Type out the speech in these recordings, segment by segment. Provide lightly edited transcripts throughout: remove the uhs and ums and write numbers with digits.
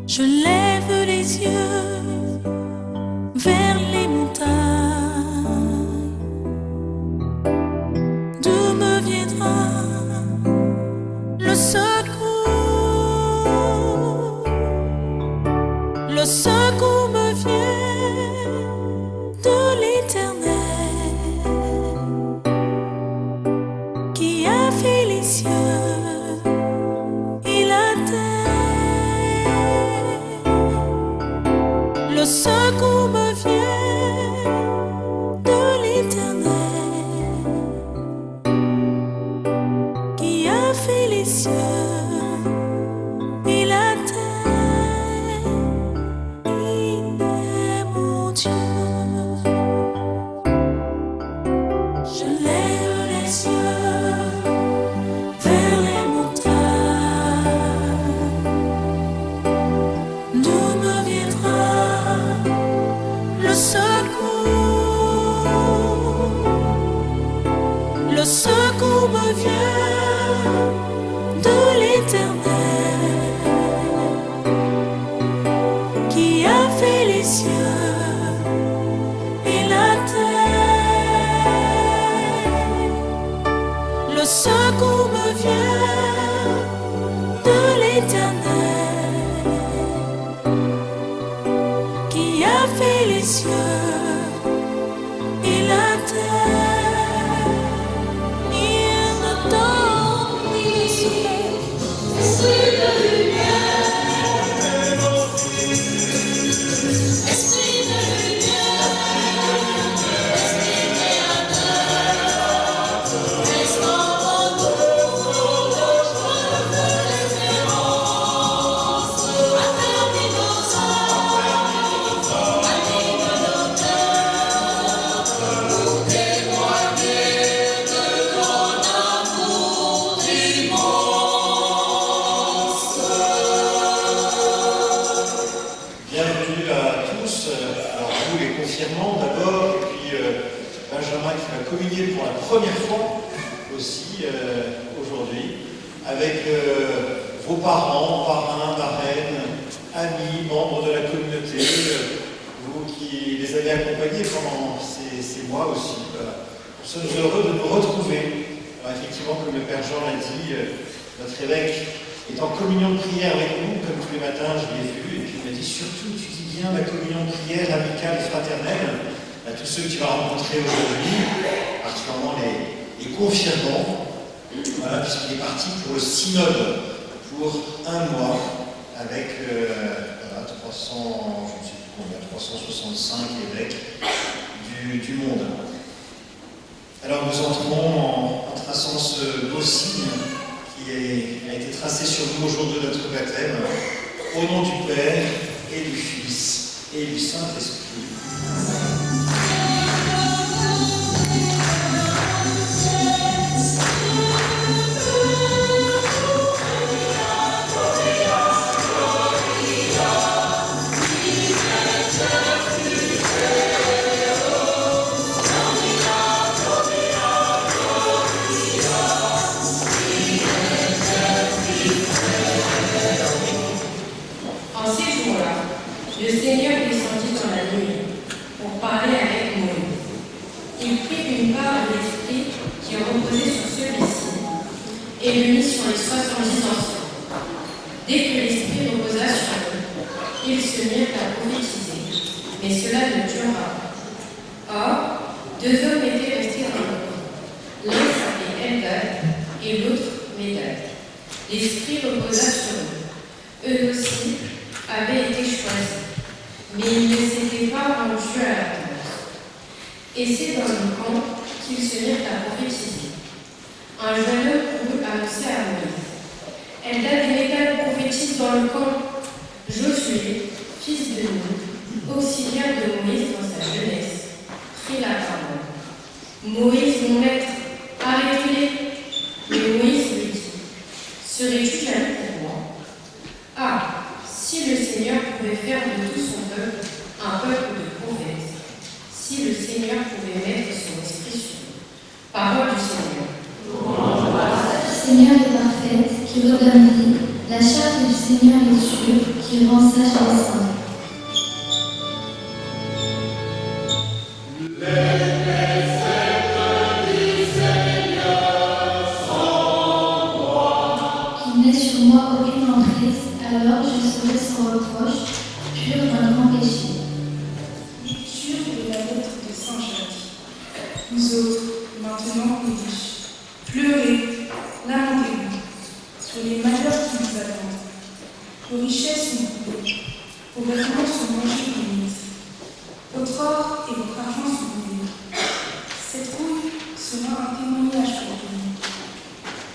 Je lève les yeux vers les montagnes. D'où me viendra le secours? Le secours me vient de l'Éternel qui a fait les cieux et la terre. Le secours me vient de l'Éternel qui a fait les cieux et la terre. Il est mon Dieu. Je lève les yeux vers les montagnes. D'où me viendra le secours? Le secours me vient de l'Éternel qui a fait les cieux et la terre. Le secours me vient de l'Éternel qui a fait les cieux et la terre. Il ne donne ni le soleil, esprit de lumière, esprit de lumière, esprit créateur, laisse-moi en nous l'espérance, affermis nos âmes, anime nos cœurs, pour témoigner de ton amour immense. Bienvenue à tous, alors vous les confirmants d'abord, et puis Benjamin qui va communier pour la première fois aussi aujourd'hui, avec vos parents, parrains, marraines, amis, membres de la communauté, vous qui les avez accompagnés pendant ces mois aussi. Voilà. Nous sommes heureux de nous retrouver. Alors effectivement, comme le Père Jean l'a dit, notre évêque est en communion de prière avec nous, comme tous les matins, je l'ai vu, et puis il m'a dit surtout, tu dis bien la communion de prière amicale et fraternelle à tous ceux que tu vas rencontrer aujourd'hui, particulièrement les confirmants, voilà, puisqu'il est parti pour le synode pour un mois avec voilà, 300, je ne sais plus combien, 365 évêques du monde. Alors nous entrons en traçant ce beau signe qui a été tracé sur nous au jour de notre baptême, au nom du Père et du Fils et du Saint-Esprit. En ces jours-là, le Seigneur descendit dans la nuit pour parler avec Moïse. Il prit une part de l'esprit qui reposait sur celui-ci et le mit sur les 70 anciens. Dès que l'esprit reposa sur eux, ils se mirent à prophétiser, mais cela ne dura pas. Or, 2 hommes étaient restés dans le camp. L'un s'appelait Eldad et l'autre Médad. L'esprit reposa sur eux. Eux aussi avaient été choisis, mais ils ne s'étaient pas rendus à la danse. Et c'est dans le camp qu'ils se mirent à prophétiser. Un jeune homme courut annoncer à Moïse. Eldad et Médad prophétisent dans le camp. Josué, fils de Nun, auxiliaire de Moïse dans sa jeunesse, prit la parole. Moïse, mon maître, arrêtez-les. Mais Moïse lui dit, serais-tu jaloux pour moi? Ah, si le Seigneur pouvait faire de tout son peuple un peuple de prophètes, si le Seigneur pouvait mettre son esprit sur eux. Parole du Seigneur. Le Seigneur est parfaite, qui redonne vie. La charte du Seigneur est sûre, qui rend sage les saints. Qu'il n'ait sur moi aucune emprise, alors je serai sans reproche, pur d'un grand péché. Lecture de la lettre de Saint Jacques. Vous autres, maintenant les riches, pleurez, lamentez-vous sur les malheurs qui vous attendent. Vos richesses sont coupées, vos vêtements sont mangés limites, votre or et votre argent sont brûlés. Cette rouille sera un témoignage pour vous.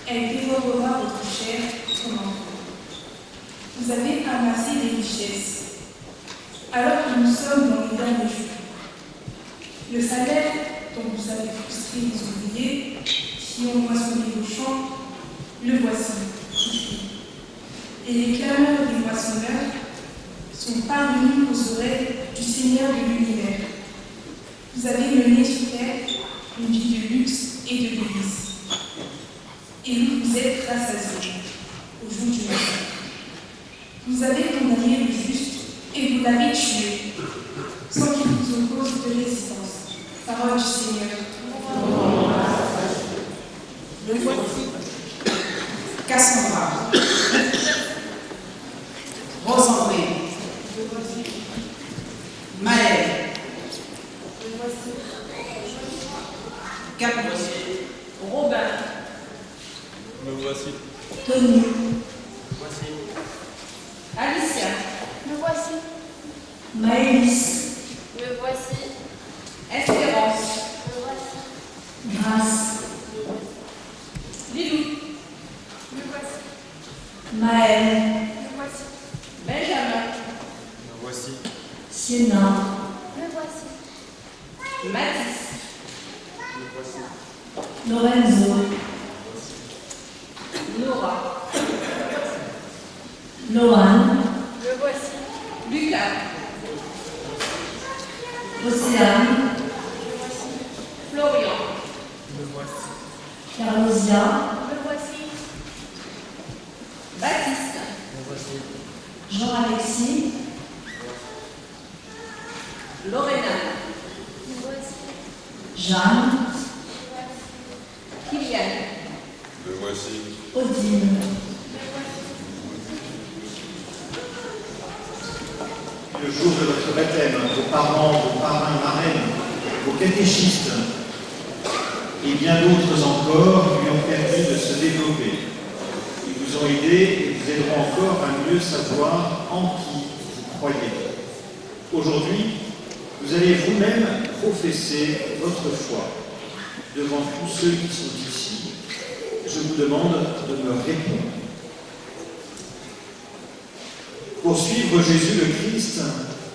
Elle dévorera votre chair comme un feu. Vous avez amassé des richesses, alors que nous sommes dans les derniers jours. Le salaire dont vous avez frustré les ouvriers qui ont moissonné vos champs, le voici. Et les clameurs des moissonneurs sont parvenus aux oreilles du Seigneur de l'univers. Vous avez mené sur terre une vie de luxe et de délices. Et vous vous êtes rassasiés au jour du matin. Vous avez condamné le juste et vous l'avez tué, sans qu'il vous oppose de résistance. Parole du Seigneur. Le voici. Cassandra. Rose-André. Maëlle. Capri. Robin. Me voici. Tony, Voici. Alicia. Me voici, Maëlys, me voici, Espérance. me voici, Grâce, Lilou. me voici, Maël, me voici, Benjamin. Me voici. Sienna, me voici, Mathis. Me voici. Lorenzo, Nora. Lohan, me voici, Lucas. Océane, Florian. Me voici. Carlosia, me voici, Baptiste. Me voici. Jean-Alexis, Lorena. me voici, Jeanne, Kylian. Me voici. Odile, Le jour de votre baptême, vos parents, vos parrains, marraines, vos catéchistes et bien d'autres encore lui ont permis de se développer. Ils vous ont aidé et vous aideront encore à mieux savoir en qui vous croyez. Aujourd'hui, vous allez vous-même professer votre foi devant tous ceux qui sont ici. Je vous demande de me répondre. Pour suivre Jésus le Christ,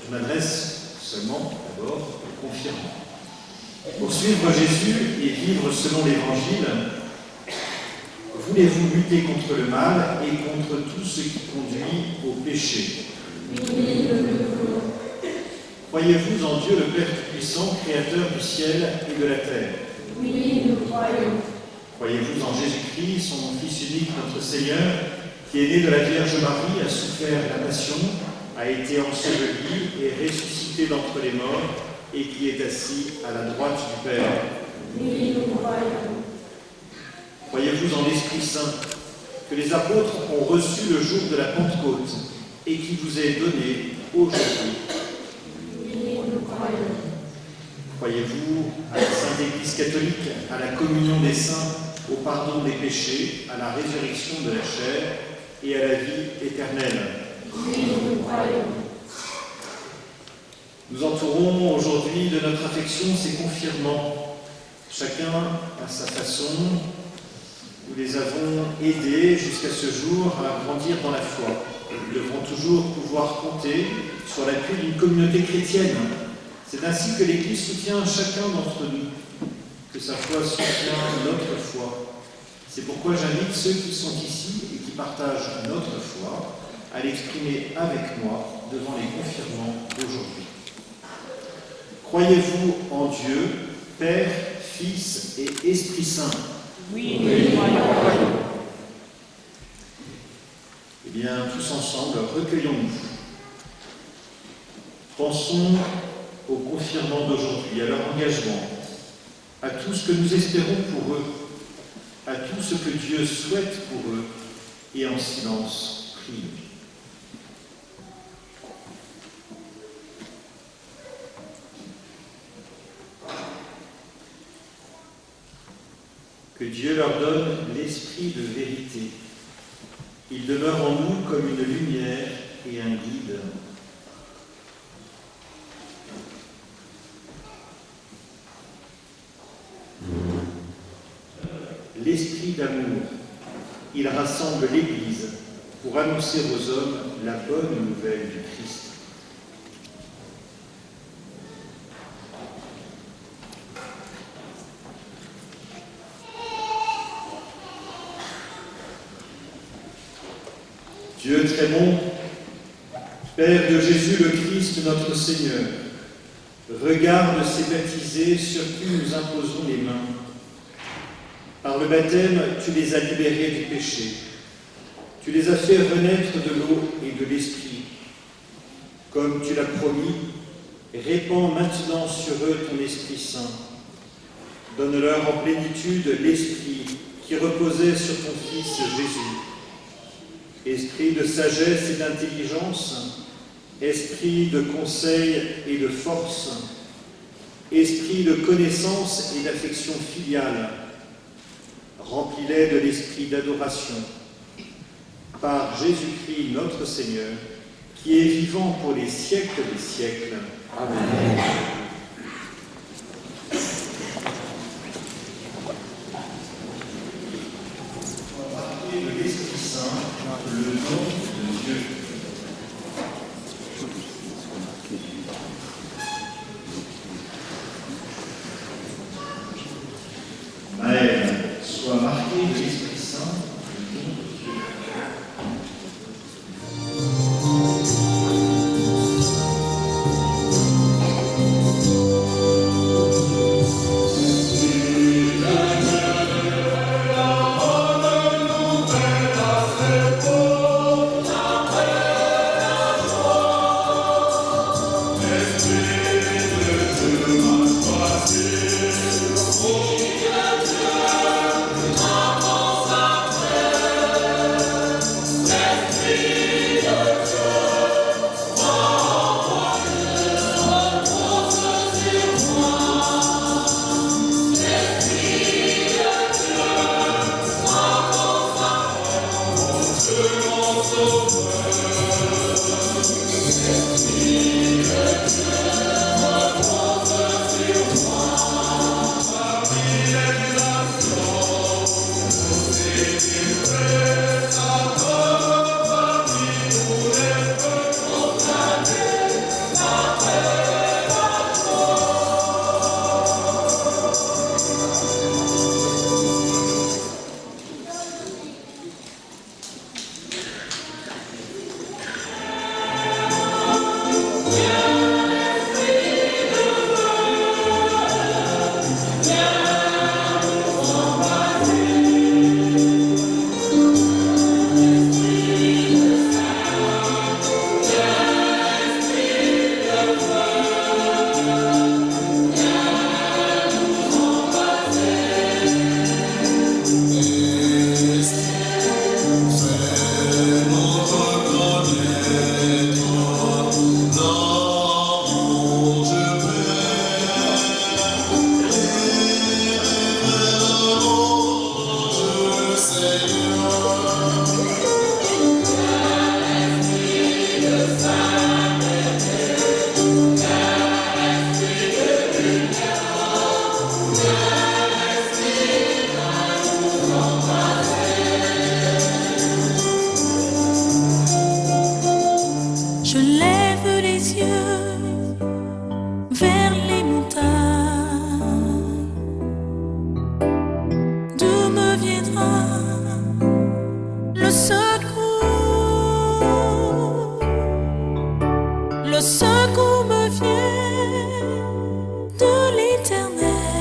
je m'adresse seulement d'abord aux confirmants. Pour suivre Jésus et vivre selon l'Évangile, voulez-vous lutter contre le mal et contre tout ce qui conduit au péché? Croyez-vous en Dieu le Père Tout-Puissant, Créateur du ciel et de la terre? oui, nous croyons. Croyez-vous en Jésus-Christ, son Fils unique, notre Seigneur, qui est né de la Vierge Marie, a souffert la passion, a été enseveli et ressuscité d'entre les morts, et qui est assis à la droite du Père? Oui, nous croyons. Croyez-vous en l'Esprit Saint, que les apôtres ont reçu le jour de la Pentecôte, et qui vous est donné aujourd'hui? Oui, nous croyons. Croyez-vous à la Sainte Église catholique, à la communion des saints, au pardon des péchés, à la résurrection de la chair et à la vie éternelle? Oui, nous croyons. Nous entourons aujourd'hui de notre affection ces confirmants, chacun à sa façon. Nous les avons aidés jusqu'à ce jour à grandir dans la foi. Nous devrons toujours pouvoir compter sur l'appui d'une communauté chrétienne. C'est ainsi que l'Église soutient chacun d'entre nous, que sa foi soutient notre foi. C'est pourquoi j'invite ceux qui sont ici et qui partagent notre foi à l'exprimer avec moi devant les confirmants d'aujourd'hui. Croyez-vous en Dieu, Père, Fils et Esprit Saint? Oui, nous croyons. Eh Bien, tous ensemble, recueillons-nous. Pensons aux confirmants d'aujourd'hui, à leur engagement, à tout ce que nous espérons pour eux, à tout ce que Dieu souhaite pour eux, et en silence, prions. Que Dieu leur donne l'esprit de vérité. Il demeure en nous comme une lumière et un guide. L'esprit d'amour, il rassemble l'Église pour annoncer aux hommes la bonne nouvelle du Christ. Dieu très bon, Père de Jésus le Christ, notre Seigneur, regarde ces baptisés sur qui nous imposons les mains. Par le baptême, tu les as libérés du péché. Tu les as fait renaître de l'eau et de l'Esprit. Comme tu l'as promis, répands maintenant sur eux ton Esprit Saint. Donne-leur en plénitude l'Esprit qui reposait sur ton Fils Jésus. Esprit de sagesse et d'intelligence, esprit de conseil et de force, esprit de connaissance et d'affection filiale, remplis-les de l'esprit d'adoration. Par Jésus-Christ notre Seigneur, qui est vivant pour les siècles des siècles. Amen. De l'Esprit Saint, le don de Dieu. Maël, sois marqué de l'Esprit Saint, le don de Dieu. Je lève les yeux vers les montagnes. D'où me viendra le secours? Le secours me vient de l'Éternel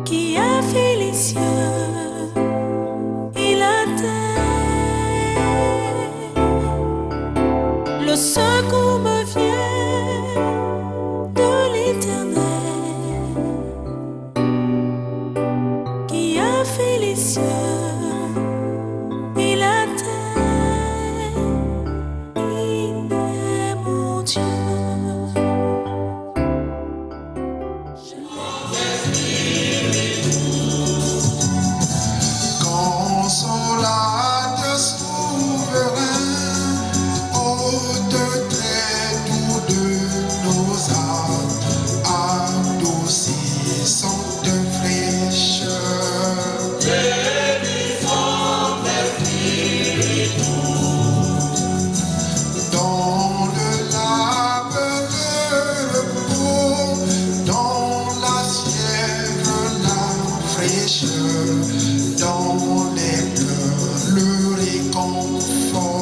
qui a fait les cieux et la terre. cieux et la terre. Il est mon Dieu. Consolateur souverain, ôte très doux de nos âmes, adoucissante fraîcheur. Dans le lave le repos, dans la sièvre la fraîcheur, dans les pleurs le réconfort.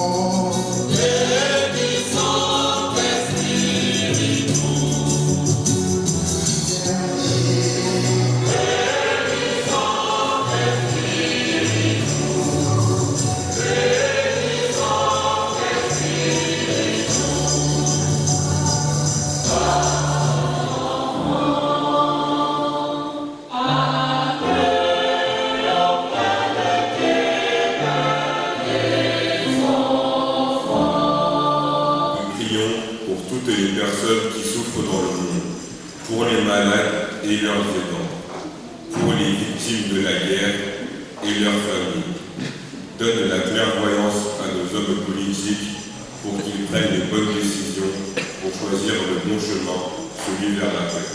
Nous prions pour toutes les personnes qui souffrent dans le monde, pour les malades et leurs aidants, pour les victimes de la guerre et leurs familles. Donne la clairvoyance à nos hommes politiques pour qu'ils prennent les bonnes décisions pour choisir le bon chemin, celui vers la paix.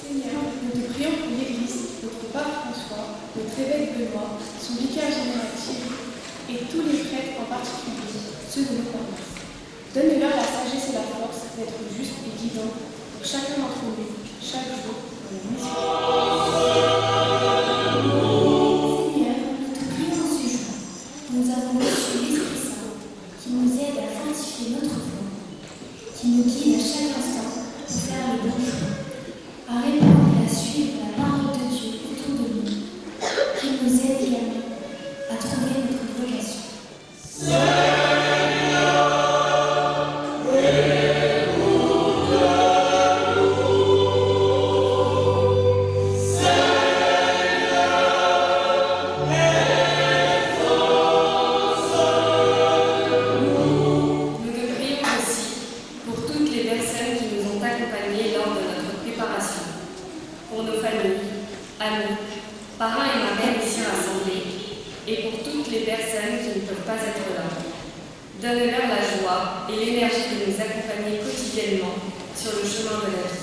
Seigneur, nous te prions pour l'Église, notre pape François, notre évêque Benoît, son vicaire général Thierry, et tous les prêtres en particulier, ceux de nos paroisses. Donne-leur la sagesse et la force d'être justes et guidants pour chacun d'entre nous, chaque jour, dans la mission. Seigneur, nous te prions ce jour. Nous avons reçu l'Esprit Saint qui nous aide à fortifier notre foi, qui nous guide à chaque instant pour faire le bon choix, à répondre et à suivre la parole de Dieu autour de nous, qui nous aide également à trouver notre vocation. Nous te prions aussi pour toutes les personnes qui nous ont accompagnés lors de notre préparation, pour nos familles, amis, parents et marraines ici rassemblés, et pour toutes les personnes qui ne peuvent pas être là. Donne-leur la joie et l'énergie de nous accompagner quotidiennement sur le chemin de la vie.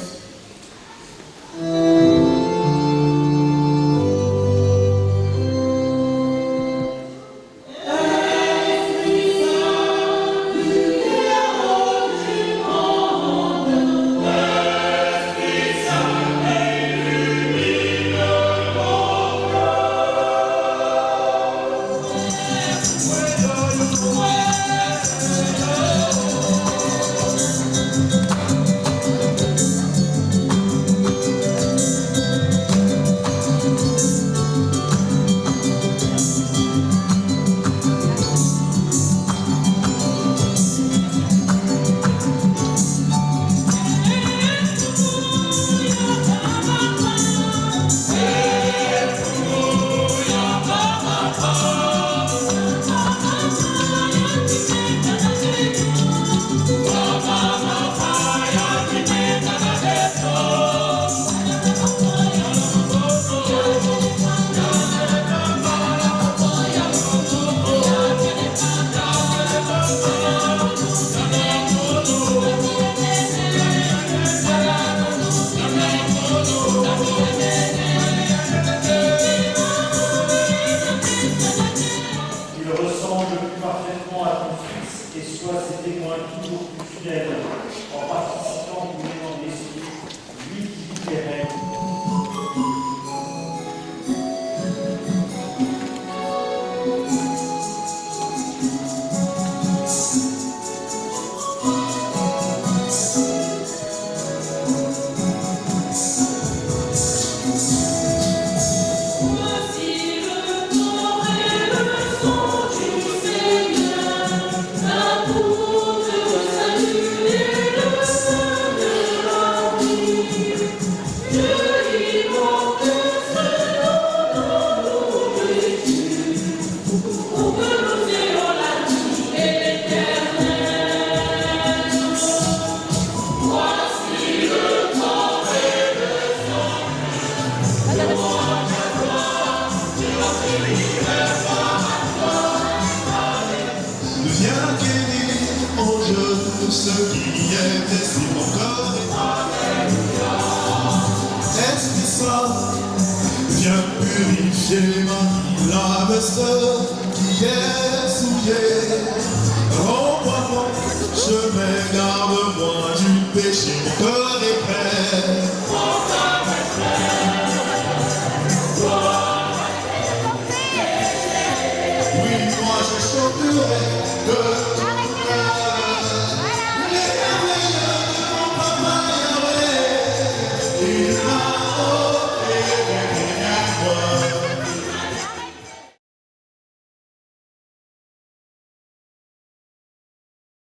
Qu'il ressemble plus parfaitement à ton Fils et soit ses témoins toujours plus fidèles en participant au mouvement de l'Esprit, lui qui vit et règne. L'amour de saluer le Saint. ce qui est blessé mon corps. Esprit Saint, viens purifier ma vie, lave ce qui est souillé. Rends-moi mon chemin, garde-moi du péché, mon cœur est prêt. Oui, moi je chanterai de ton cœur. Les merveilleux de mon papa Yahweh,